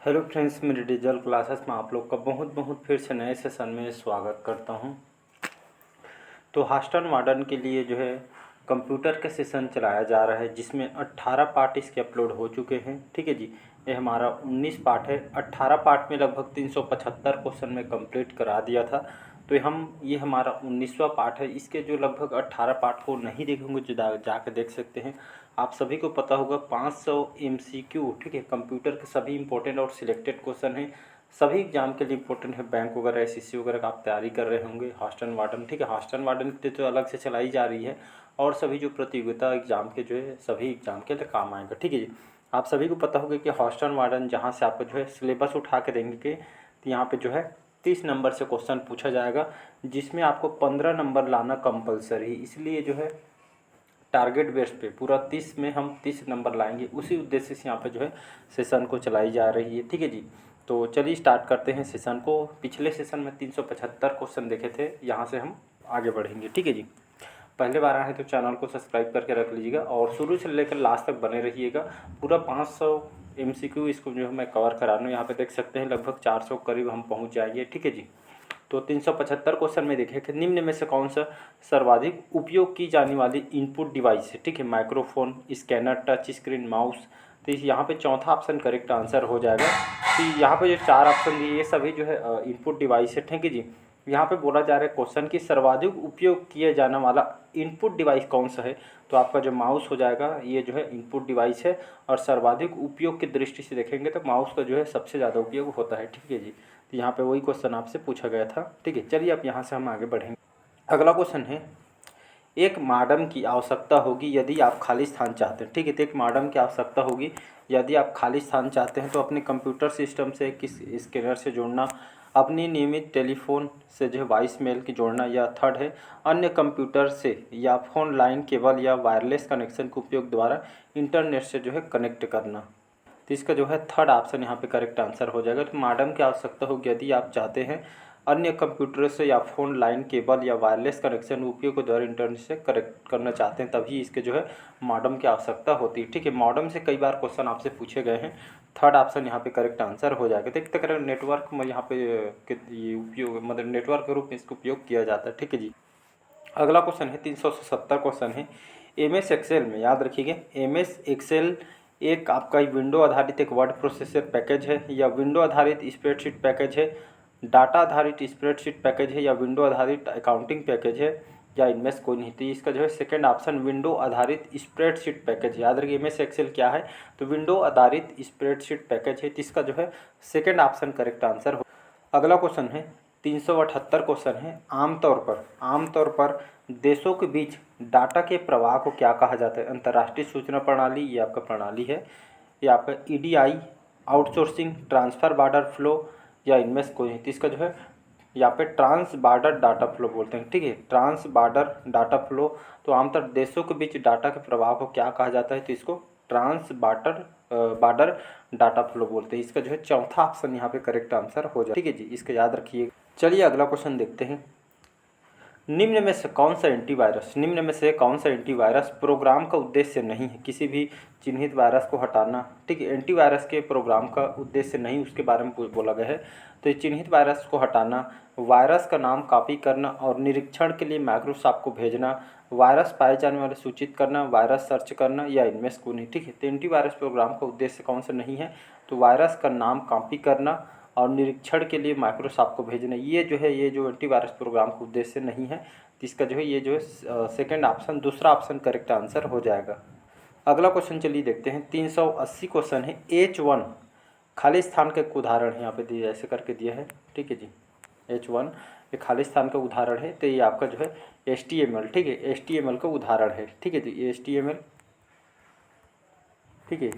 Hello friends, मेरी digital classes में आप लोग का बहुत बहुत फिर से नए सेशन में स्वागत करता हूं। तो हॉस्टन वार्डन के लिए जो है कंप्यूटर का सेशन चलाया जा रहा है, जिसमें 18 पार्ट इसके अपलोड हो चुके हैं। ठीक है जी, ये हमारा 19 पार्ट है। 18 पार्ट में लगभग 375 क्वेश्चन में कंप्लीट करा दिया था। तो ये हमारा 19वां पार्ट है। इसके जो लगभग 18 पार्ट को नहीं देखेंगे जो जाके देख सकते हैं। आप सभी को पता होगा 500 MCQ, ठीक है, कंप्यूटर के सभी इंपॉर्टेंट और सिलेक्टेड क्वेश्चन हैं। सभी एग्जाम के लिए इंपॉर्टेंट है। बैंक वगैरह, SSC वगैरह का आप तैयारी कर रहे होंगे। हॉस्टन वार्डन, ठीक है, हॉस्टन वार्डन के लिए तो अलग से चलाई जा रही है, और सभी जो प्रतियोगिता एग्जाम के जो है सभी एग्जाम के लिए काम आएगा। ठीक है जी, आप सभी को पता होगा कि हॉस्टन वार्डन जहाँ से आपको जो है सिलेबस उठा के देंगे, तो यहाँ पे जो है 30 नंबर से क्वेश्चन पूछा जाएगा, जिसमें आपको 15 नंबर लाना कंपलसरी। इसलिए जो है टारगेट बेस पे पूरा 30 में हम 30 नंबर लाएंगे, उसी उद्देश्य से यहाँ पे जो है सेशन को चलाई जा रही है। ठीक है जी, तो चलिए स्टार्ट करते हैं सेशन को। पिछले सेशन में 375 क्वेश्चन देखे थे, यहाँ से हम आगे बढ़ेंगे। ठीक है जी, पहले बार आए हैं तो चैनल को सब्सक्राइब करके रख लीजिएगा और शुरू से लेकर लास्ट तक बने रहिएगा। पूरा 500 MCQ इसको जो है मैं कवर करा रहा हूँ। यहाँ पे देख सकते हैं लगभग 400 करीब हम पहुँच जाएंगे। ठीक है जी, तो 375 क्वेश्चन में देखें कि निम्न में से कौन सा सर्वाधिक उपयोग की जाने वाली इनपुट डिवाइस है। ठीक है, microphone, scanner, touch screen, mouse. तो यहाँ पे चौथा ऑप्शन करेक्ट आंसर हो जाएगा। तो यहाँ पे जो 4 ऑप्शन दिए ये सभी जो है इनपुट डिवाइस है। ठीक है जी, यहाँ पे बोला जा रहा है क्वेश्चन की सर्वाधिक उपयोग किया जाने वाला इनपुट डिवाइस कौन सा है। तो आपका जो माउस हो जाएगा ये जो है इनपुट डिवाइस है, और सर्वाधिक उपयोग की दृष्टि से देखेंगे तो माउस का जो है सबसे ज़्यादा उपयोग होता है। ठीक है जी, तो यहाँ पे वही क्वेश्चन आपसे पूछा गया था। ठीक है, चलिए अब यहाँ से हम आगे बढ़ेंगे। अगला क्वेश्चन है, एक मॉडेम की आवश्यकता होगी यदि आप खाली स्थान चाहते हैं। ठीक है, तो एक मॉडेम की आवश्यकता होगी यदि आप खाली स्थान चाहते हैं, तो अपने कंप्यूटर सिस्टम से किस स्कैनर से जोड़ना, अपनी नियमित टेलीफोन से जो है वॉइस मेल की जोड़ना, या थर्ड है अन्य कंप्यूटर से या फोन लाइन केबल या वायरलेस कनेक्शन के उपयोग द्वारा इंटरनेट से जो है कनेक्ट करना। तो इसका जो है थर्ड ऑप्शन यहाँ पे करेक्ट आंसर हो जाएगा। तो मॉडेम की आवश्यकता होगी यदि आप चाहते हैं अन्य कंप्यूटर से या फोन लाइन केबल या वायरलेस कनेक्शन उपयोग के द्वारा इंटरनेट से कनेक्ट करना चाहते हैं, तभी इसके जो है मॉडेम की आवश्यकता होती है। ठीक है, मॉडेम से कई बार क्वेश्चन आपसे पूछे गए हैं। थर्ड ऑप्शन यहाँ पे करेक्ट आंसर हो जाएगा। देखते करें नेटवर्क में यहाँ पे ये उपयोग, मतलब नेटवर्क के रूप में इसका उपयोग किया जाता है। ठीक है जी, अगला क्वेश्चन है 370 क्वेश्चन है। MS एक्सेल में याद रखिएगा, MS एक्सेल एक आपका विंडो आधारित एक वर्ड प्रोसेसर पैकेज है, या विंडो आधारित स्प्रेडशीट पैकेज है, डाटा आधारित स्प्रेडशीट पैकेज है, या विंडो आधारित अकाउंटिंग पैकेज है, या इनमें से कोई नहीं। तो इसका जो है सेकंड ऑप्शन विंडो आधारित स्प्रेडशीट पैकेज। याद रखिए MS एक्सेल क्या है, तो विंडो आधारित स्प्रेडशीट पैकेज है। तो इसका जो है सेकंड ऑप्शन करेक्ट आंसर हो। अगला क्वेश्चन है 378 क्वेश्चन है। आमतौर पर देशों के बीच डाटा के प्रवाह को क्या कहा जाता है। अंतर्राष्ट्रीय सूचना प्रणाली, ये आपका प्रणाली है, ये आपका EDI, outsourcing, transfer border flow, या इनमें से कोई नहीं। तो इसका जो है यहाँ पे ट्रांस बॉर्डर डाटा फ्लो बोलते हैं। ठीक है, ट्रांस बॉर्डर डाटा फ्लो। तो आमतौर देशों के बीच डाटा के प्रवाह को क्या कहा जाता है, तो इसको ट्रांस बॉर्डर डाटा फ्लो बोलते हैं। इसका जो है चौथा ऑप्शन यहाँ पे करेक्ट आंसर हो जाए। ठीक है जी, इसका याद रखिए। चलिए अगला क्वेश्चन देखते हैं। निम्न में से कौन सा एंटीवायरस प्रोग्राम का उद्देश्य नहीं है। किसी भी चिन्हित वायरस को हटाना। ठीक है, एंटीवायरस के प्रोग्राम का उद्देश्य नहीं, उसके बारे में बोला गया है। तो ये चिन्हित वायरस को हटाना, वायरस का नाम कॉपी करना और निरीक्षण के लिए माइक्रोसॉफ्ट को भेजना, वायरस पाए जाने वाले सूचित करना, वायरस सर्च करना, या इनमें से कोई नहीं। ठीक है, तो एंटीवायरस प्रोग्राम का उद्देश्य कौन सा नहीं है, तो वायरस का नाम कॉपी करना और निरीक्षण के लिए माइक्रोसॉफ्ट को भेजना, ये जो एंटीवायरस प्रोग्राम का उद्देश्य नहीं है। तो इसका जो है ये जो है सेकंड ऑप्शन, दूसरा ऑप्शन करेक्ट आंसर हो जाएगा। अगला क्वेश्चन चलिए देखते हैं। 380 क्वेश्चन है। H1 खाली स्थान का एक उदाहरण है, यहाँ पे दिया ऐसे करके दिया है। ठीक है जी, H1 ये खाली स्थान का उदाहरण है। तो ये आपका जो है HTML, ठीक है, HTML का उदाहरण है। ठीक है जी, ये HTML, ठीक है,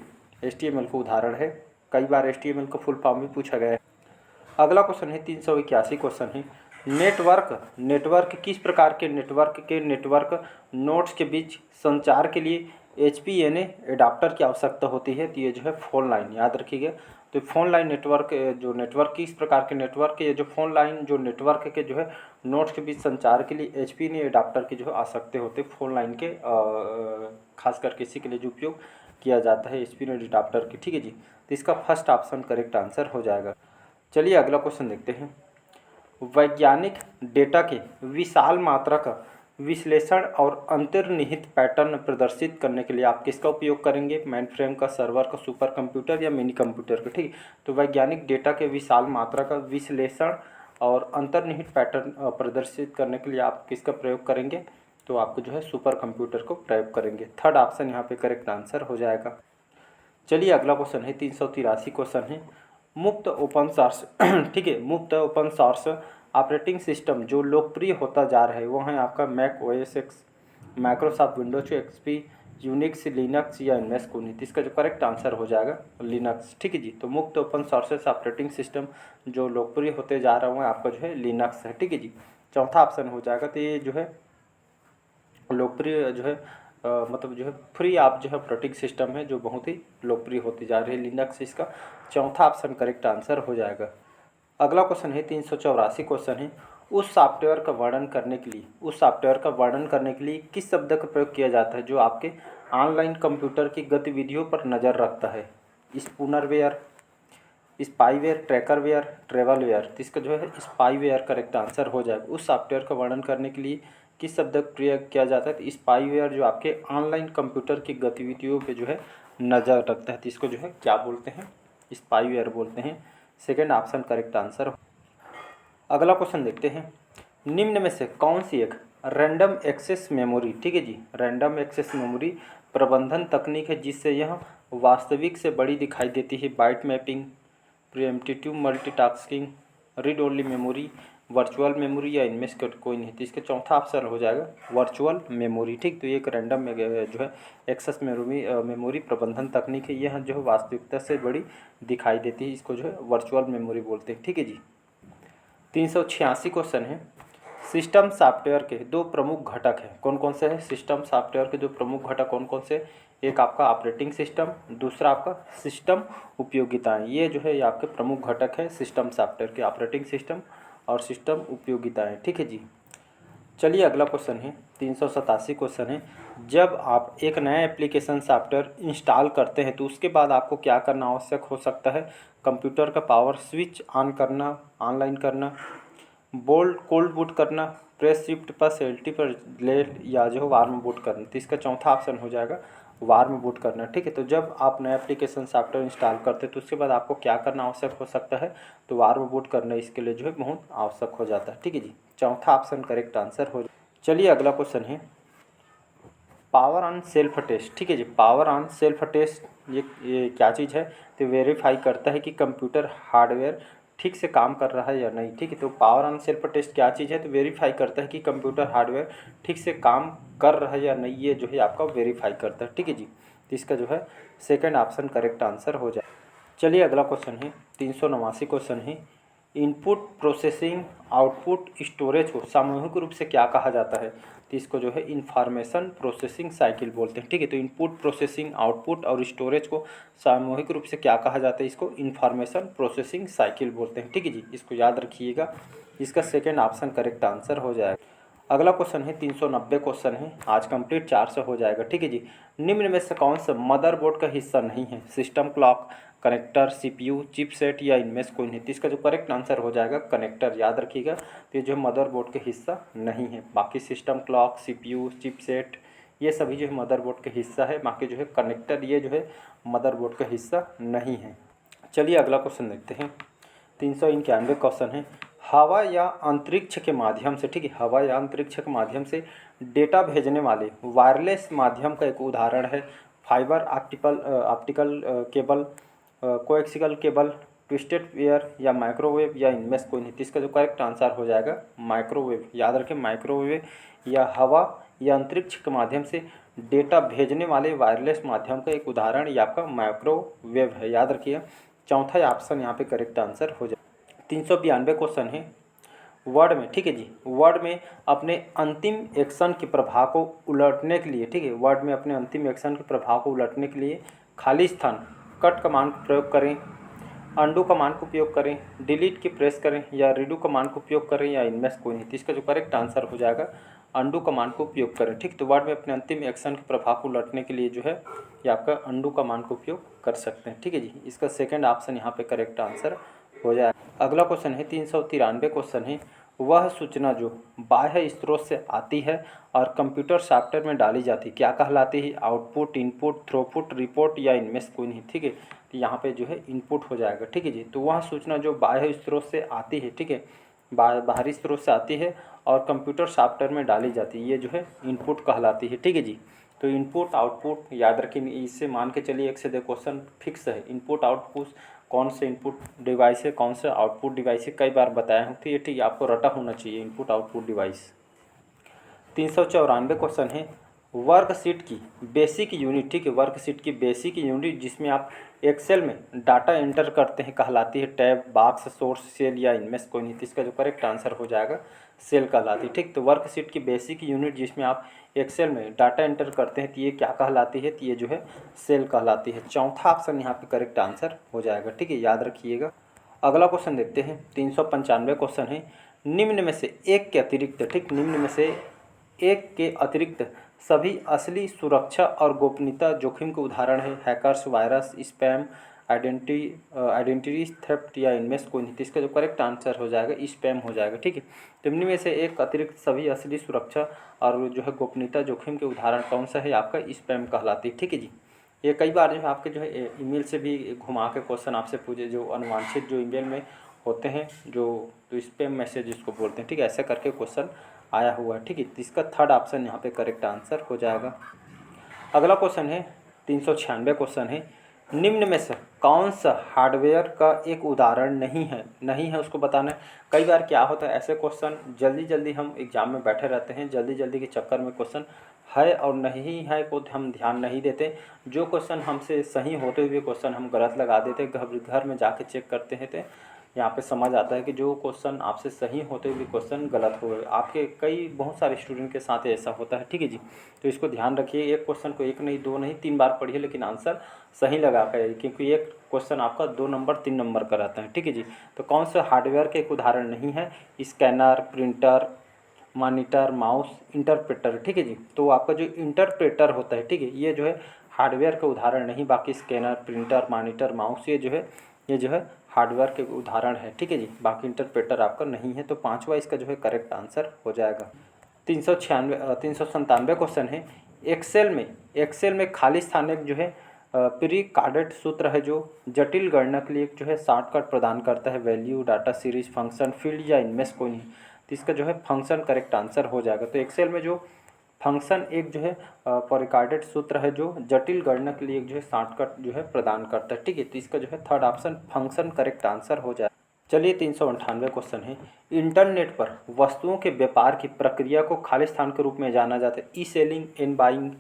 HTML का उदाहरण है। कई बार HTML का फुल फॉर्म भी पूछा गया है। अगला क्वेश्चन है 381 क्वेश्चन है। नेटवर्क किस प्रकार के नेटवर्क नोड्स के बीच संचार के लिए HPNA एडाप्टर की आवश्यकता होती है। तो ये जो है फोन लाइन, याद रखिएगा। तो फोन लाइन नेटवर्क किस प्रकार के नेटवर्क के, जो फोन लाइन जो नेटवर्क के जो है नोड्स के बीच संचार के लिए HPNA एडाप्टर की जो है आवश्यकता होती है। फोन लाइन के खास करके इसी के लिए जो उपयोग किया जाता है स्पिन एडाप्टर की, ठीक है जी। तो इसका फर्स्ट ऑप्शन करेक्ट आंसर हो जाएगा। चलिए अगला क्वेश्चन देखते हैं। वैज्ञानिक डेटा के विशाल मात्रा का विश्लेषण और अंतर्निहित पैटर्न प्रदर्शित करने के लिए आप किसका उपयोग करेंगे? मेन फ्रेम का, सर्वर का, सुपर कंप्यूटर या मिनी कंप्यूटर का, ठीक। तो वैज्ञानिक डेटा के विशाल मात्रा का विश्लेषण और अंतर्निहित पैटर्न प्रदर्शित करने के लिए आप किसका प्रयोग करेंगे? तो आपको जो है सुपर कंप्यूटर को प्रयोग करेंगे। थर्ड ऑप्शन यहाँ पे करेक्ट आंसर हो जाएगा। चलिए अगला क्वेश्चन है 383 क्वेश्चन है। मुक्त ओपन सोर्स ठीक है, मुक्त ओपन सोर्स ऑपरेटिंग सिस्टम जो लोकप्रिय होता जा रहा है वो है आपका Mac OS X, Microsoft Windows XP, Unix, Linux या एमएस कोई। इसका जो करेक्ट आंसर हो जाएगा लिनक्स, ठीक है जी। तो मुक्त ओपन सोर्सेस ऑपरेटिंग सिस्टम जो लोकप्रिय होते जा रहा है आपका जो है लिनक्स है, ठीक है जी। चौथा ऑप्शन हो जाएगा। तो ये जो है लोकप्रिय जो है मतलब जो है फ्री आप जो है ऑपरेटिंग सिस्टम है जो बहुत ही लोकप्रिय होती जा रही है लिनक्स। इसका चौथा ऑप्शन करेक्ट आंसर हो जाएगा। अगला क्वेश्चन है 384 क्वेश्चन है। उस सॉफ्टवेयर का वर्णन करने के लिए, उस सॉफ्टवेयर का वर्णन करने के लिए किस शब्द का प्रयोग किया जाता है जो आपके ऑनलाइन कंप्यूटर की गतिविधियों पर नज़र रखता है? स्पूनरवेयर, स्पाईवेयर, ट्रैकरवेयर, ट्रेवलवेयर। तो इसका जो है स्पाईवेयर करेक्ट आंसर हो जाएगा। उस सॉफ्टवेयर का वर्णन करने के लिए किस शब्द का प्रयोग किया जाता है? तो स्पाईवेयर जो आपके ऑनलाइन कंप्यूटर की गतिविधियों पे जो है नज़र रखता है, तो इसको जो है क्या बोलते हैं? स्पाईवेयर बोलते हैं। Second option correct answer. अगला क्वेश्चन देखते हैं। निम्न में से कौन सी एक रैंडम एक्सेस मेमोरी, ठीक है जी, रैंडम एक्सेस मेमोरी प्रबंधन तकनीक है जिससे यह वास्तविक से बड़ी दिखाई देती है? Byte mapping, preemptive multitasking, read only memory, virtual memory या इनमें से कोई नहीं। तो इसका चौथा ऑप्शन हो जाएगा वर्चुअल मेमोरी, ठीक। तो ये एक रैंडम जो है एक्सेस मेमोरी प्रबंधन तकनीक है, यह जो है वास्तविकता से बड़ी दिखाई देती है, इसको जो है वर्चुअल मेमोरी बोलते हैं, ठीक है जी। 386 क्वेश्चन है। सिस्टम सॉफ्टवेयर के दो प्रमुख घटक हैं, कौन कौन से हैं? सिस्टम सॉफ्टवेयर के दो प्रमुख घटक कौन कौन से? एक आपका ऑपरेटिंग सिस्टम, दूसरा आपका सिस्टम उपयोगिताएं। ये जो है ये आपके प्रमुख घटक है सिस्टम सॉफ्टवेयर के, ऑपरेटिंग सिस्टम और सिस्टम उपयोगिताएं, ठीक है जी। चलिए अगला क्वेश्चन है 387 क्वेश्चन है। जब आप एक नया एप्लीकेशन सॉफ्टवेयर इंस्टॉल करते हैं तो उसके बाद आपको क्या करना आवश्यक हो सकता है? कंप्यूटर का पावर स्विच ऑन करना, ऑनलाइन करना, बोल्ड कोल्ड बूट करना, प्रेस शिफ्ट पर सेल्टी पर ले या जो वार्म बूट करना। तो इसका चौथा ऑप्शन हो जाएगा वार्म बूट करना, ठीक है। तो जब आप नया एप्लीकेशन सॉफ्टवेयर इंस्टॉल करते हैं तो उसके बाद आपको क्या करना आवश्यक हो सकता है? तो वार्म बूट करना इसके लिए जो है बहुत आवश्यक हो जाता है, ठीक है जी। चौथा ऑप्शन करेक्ट आंसर हो। चलिए अगला क्वेश्चन है पावर ऑन सेल्फ टेस्ट, ठीक है जी। पावर ऑन सेल्फ टेस्ट ये क्या चीज़ है? तो वेरीफाई करता है कि कंप्यूटर हार्डवेयर ठीक से काम कर रहा है या नहीं, ठीक है। तो पावर ऑन सेल्फ टेस्ट क्या चीज़ है? तो वेरीफाई करता है कि कंप्यूटर हार्डवेयर ठीक से काम कर रहा है या नहीं, ये जो है आपका वेरीफाई करता है, ठीक है जी। तो इसका जो है सेकंड ऑप्शन करेक्ट आंसर हो जाए। चलिए अगला क्वेश्चन है 389 क्वेश्चन है। इनपुट प्रोसेसिंग आउटपुट स्टोरेज को सामूहिक रूप से क्या कहा जाता है? तो इसको जो है इंफॉर्मेशन प्रोसेसिंग साइकिल बोलते हैं, ठीक है। तो इनपुट प्रोसेसिंग आउटपुट और स्टोरेज को सामूहिक रूप से क्या कहा जाता है? इसको इंफॉर्मेशन प्रोसेसिंग साइकिल बोलते हैं, ठीक है जी। इसको याद रखिएगा। इसका सेकेंड ऑप्शन करेक्ट आंसर हो जाएगा। अगला क्वेश्चन है 390 क्वेश्चन है। आज कंप्लीट 4 से हो जाएगा, ठीक है जी। निम्न में से कौन सा मदरबोर्ड का हिस्सा नहीं है? System clock, connector, CPU, chipset या इनमें से कोई नहीं। तो इसका जो करेक्ट आंसर हो जाएगा कनेक्टर, याद रखिएगा। तो ये जो मदरबोर्ड के हिस्सा नहीं है। बाकी सिस्टम क्लॉक, सीपीयू, चिपसेट ये सभी जो है मदरबोर्ड के हिस्सा है, बाकी जो है कनेक्टर ये जो है मदरबोर्ड का हिस्सा नहीं है। चलिए अगला क्वेश्चन देखते हैं 391 क्वेश्चन है। हवा या अंतरिक्ष के माध्यम से, ठीक है, हवा या अंतरिक्ष के माध्यम से डेटा भेजने वाले वायरलेस माध्यम का एक उदाहरण है fibre optical cable, coaxial cable, twisted pair या माइक्रोवेव या इनमें से कोई नहीं। इसका जो करेक्ट आंसर हो जाएगा माइक्रोवेव, याद रखें माइक्रोवेव या हवा या अंतरिक्ष के माध्यम से डेटा भेजने वाले वायरलेस माध्यम का एक उदाहरण ये आपका माइक्रोवेव है, याद रखिए। चौथा ऑप्शन यहाँ पे करेक्ट आंसर हो जाए। 392 क्वेश्चन है वर्ड में, ठीक है जी। वर्ड में अपने अंतिम एक्शन के प्रभाव को उलटने के लिए, ठीक है, वर्ड में अपने अंतिम एक्शन के प्रभाव को उलटने के लिए खाली स्थान कट कमांड का प्रयोग करें, अंडू कमांड का उपयोग करें, डिलीट की प्रेस करें या रीडू कमांड का उपयोग करें या इनमें से कोई नहीं। इसका जो करेक्ट आंसर हो जाएगा अंडू कमांड को उपयोग करें। ठीक, तो वर्ड में अपने अंतिम एक्शन के प्रभाव को उलटने के लिए जो है ये आपका अंडू कमांड को उपयोग कर सकते हैं। ठीक है जी, इसका सेकंड ऑप्शन यहाँ पे करेक्ट आंसर हो जाए। अगला क्वेश्चन है 393 क्वेश्चन है, वह सूचना जो बाह्य स्रोत से आती है और कंप्यूटर सॉफ्टवेयर में डाली जाती है क्या कहलाती है? आउटपुट, इनपुट, थ्रूपुट, रिपोर्ट या इनमें से कोई नहीं। ठीक है, तो यहाँ पे जो है इनपुट हो जाएगा। ठीक है जी, तो वह सूचना जो बाह्य स्रोत से आती है, ठीक है, बाहरी स्रोत से आती है और कंप्यूटर सॉफ्टवेयर में डाली जाती है, ये जो है इनपुट कहलाती है। ठीक है जी, तो इनपुट आउटपुट याद रखें, इससे मान के चलिए एक से दो क्वेश्चन फिक्स है। इनपुट आउटपुट कौन से इनपुट डिवाइस है, कौन सा आउटपुट डिवाइस है, कई बार बताया हूँ। तो ये ठीक आपको रटा होना चाहिए इनपुट आउटपुट डिवाइस। 394 क्वेश्चन है, वर्कशीट की बेसिक यूनिट, ठीक है, वर्कशीट की बेसिक यूनिट जिसमें आप एक्सेल में डाटा एंटर करते हैं कहलाती है टैब, बॉक्स, सोर्स, सेल या इनमें से कोई नहीं। तो इसका जो करेक्ट आंसर हो जाएगा सेल कहलाती है। ठीक, तो वर्कशीट की बेसिक यूनिट जिसमें आप एक्सेल में डाटा एंटर करते हैं तो ये क्या कहलाती है? तो ये जो है सेल कहलाती है। चौथा ऑप्शन यहाँ पे करेक्ट आंसर हो जाएगा। ठीक है, याद रखिएगा। अगला क्वेश्चन देखते हैं 395 क्वेश्चन है, निम्न में से एक के अतिरिक्त, ठीक, निम्न में से एक के अतिरिक्त सभी असली सुरक्षा और गोपनीयता जोखिम के उदाहरण है hackers, virus, spam, identity theft या इनमें से कोई नहीं। तो इसका जो करेक्ट आंसर हो जाएगा स्पैम हो जाएगा। ठीक है, तो इनमें में से एक अतिरिक्त सभी असली सुरक्षा और जो है गोपनीयता जोखिम के उदाहरण कौन सा है? आपका स्पैम कहलाती है। ठीक है जी, ये कई बार जो है आपके जो है ईमेल से भी घुमा के क्वेश्चन आपसे पूछे, जो अनुवांछित जो ईमेल में होते हैं जो, तो स्पैम मैसेज इसको बोलते हैं। ठीक है, ऐसा करके क्वेश्चन आया हुआ है। ठीक है, तो इसका थर्ड ऑप्शन यहाँ पे करेक्ट आंसर हो जाएगा। अगला क्वेश्चन है 396 क्वेश्चन है, निम्न में से कौन सा हार्डवेयर का एक उदाहरण नहीं है उसको बताना है। कई बार क्या होता है ऐसे क्वेश्चन जल्दी जल्दी हम एग्जाम में बैठे रहते हैं, जल्दी जल्दी के चक्कर में क्वेश्चन है और नहीं है को हम ध्यान नहीं देते। जो क्वेश्चन हमसे सही होते हुए क्वेश्चन हम गलत लगा देते, घर में जाके चेक करते हैं तो यहाँ पे समझ आता है कि जो क्वेश्चन आपसे सही होते हुए क्वेश्चन गलत हो गए। आपके बहुत सारे स्टूडेंट के साथ ऐसा होता है। ठीक है जी, तो इसको ध्यान रखिए, एक क्वेश्चन को एक नहीं, दो नहीं, 3 बार पढ़िए लेकिन आंसर सही लगा कर, क्योंकि एक क्वेश्चन आपका 2 नंबर 3 नंबर का रहता है। ठीक है जी, तो कौन सा हार्डवेयर के एक उदाहरण नहीं है? Scanner, printer, monitor, mouse, interpreter. ठीक है जी, तो आपका जो इंटरप्रेटर होता है, ठीक है, ये जो है हार्डवेयर का उदाहरण नहीं, बाकी स्कैनर, प्रिंटर, मॉनिटर, माउस ये जो है हार्डवेयर के उदाहरण है। ठीक है जी, बाकी इंटरप्रेटर आपका नहीं है। तो पांचवा इसका जो है करेक्ट आंसर हो जाएगा। 397 क्वेश्चन है, एक्सेल में खाली स्थान एक जो है प्री कार्डेड सूत्र है जो जटिल गणना के लिए जो है शॉर्टकट प्रदान करता है, value, data series, function, field या इनमें से कोई नहीं। तो इसका जो है फंक्शन करेक्ट आंसर हो जाएगा। तो एक्सेल में जो फंक्शन एक जो है प्रीकार्डेड सूत्र है जो जटिल गणना के लिए एक जो है शॉर्टकट जो है प्रदान करता है। ठीक है, तो इसका जो है third option function correct answer हो जाए। चलिए 398 क्वेश्चन है, इंटरनेट पर वस्तुओं के व्यापार की प्रक्रिया को खाली स्थान के रूप में जाना जाता है। ई सेलिंग, इन बाइंग,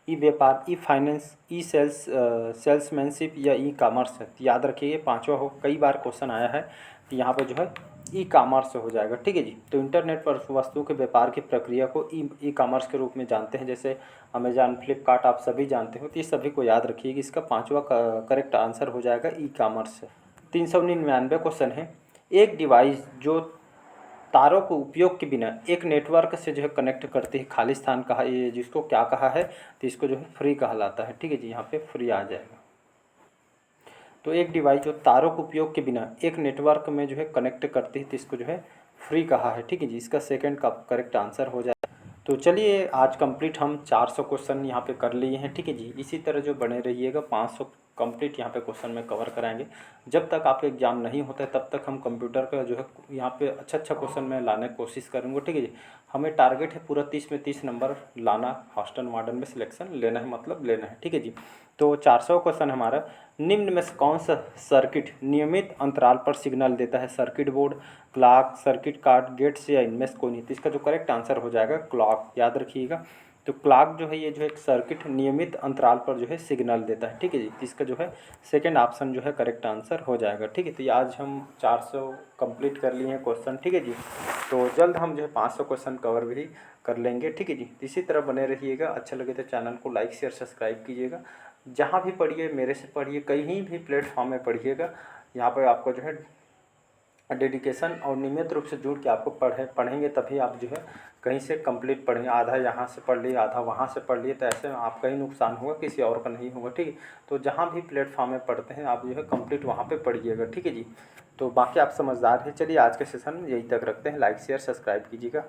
ई व्यापार, ई फाइनेंस, ई सेल्समैनशिप या ई कॉमर्स है। तो याद रखिए पांचवा हो, कई बार क्वेश्चन आया है। तो यहाँ पर जो है ई कामर्स हो जाएगा। ठीक है जी, तो इंटरनेट पर वस्तुओं के व्यापार की प्रक्रिया को ई कामर्स के रूप में जानते हैं, जैसे अमेजान, फ्लिपकार्ट आप सभी जानते हो। तो ये सभी को याद रखिए कि इसका पांचवा करेक्ट आंसर हो जाएगा ई कामर्स। 399 क्वेश्चन है, एक डिवाइस जो तारों को उपयोग के बिना एक नेटवर्क से जो है कनेक्ट करती है खाली स्थान कहा, ये जिसको क्या कहा है? तो इसको जो है फ्री कहलाता है। ठीक है जी, यहाँ पे फ्री आ जाएगा। तो एक डिवाइस जो तारों के उपयोग के बिना एक नेटवर्क में जो है कनेक्ट करती है तो इसको जो है फ्री कहा है। ठीक है जी, इसका सेकंड का करेक्ट आंसर हो जाए। तो चलिए आज कंप्लीट हम 400 क्वेश्चन यहाँ पे कर लिए हैं। ठीक है जी, इसी तरह जो बने रहिएगा, 500 कंप्लीट यहाँ पे क्वेश्चन में कवर कराएंगे। जब तक आपका एग्जाम नहीं होता है तब तक हम कंप्यूटर का जो है यहाँ पे अच्छा क्वेश्चन में लाने की कोशिश करेंगे। ठीक है जी, हमें टारगेट है पूरा 30 में 30 नंबर लाना, हॉस्टन वार्डन में सिलेक्शन लेना है, मतलब लेना है। ठीक है जी, तो 400 क्वेश्चन हमारा, निम्न में से कौन सा सर्किट नियमित अंतराल पर सिग्नल देता है? Circuit board, clock, circuit card, gates या इनमें से कोई नहीं। तो इसका जो करेक्ट आंसर हो जाएगा क्लॉक, याद रखिएगा। तो क्लॉक जो है ये जो एक सर्किट नियमित अंतराल पर जो है सिग्नल देता है। ठीक है जी, इसका जो है सेकंड ऑप्शन जो है करेक्ट आंसर हो जाएगा। ठीक है, तो ये आज हम 400 कंप्लीट कर लिए हैं क्वेश्चन। ठीक है जी, तो जल्द हम जो है 500 क्वेश्चन कवर भी कर लेंगे। ठीक है जी, इसी तरह बने रहिएगा। अच्छा लगे तो चैनल को लाइक शेयर सब्सक्राइब कीजिएगा। जहाँ भी पढ़िए मेरे से पढ़िए, कहीं भी प्लेटफॉर्म में पढ़िएगा, यहाँ पर आपको जो है डेडिकेशन और नियमित रूप से जुड़ के आपको पढ़ेंगे तभी आप जो है कहीं से कंप्लीट पढ़ेंगे। आधा यहाँ से पढ़ लिए, आधा वहाँ से पढ़ लिए, तो ऐसे में आपका ही नुकसान होगा, किसी और का नहीं होगा। ठीक है, तो जहाँ भी प्लेटफॉर्म में पढ़ते हैं आप जो है कंप्लीट वहाँ पे पढ़िएगा। ठीक है जी, तो बाकी आप समझदार हैं। चलिए आज के सेशन में यही तक रखते हैं। लाइक शेयर सब्सक्राइब कीजिएगा।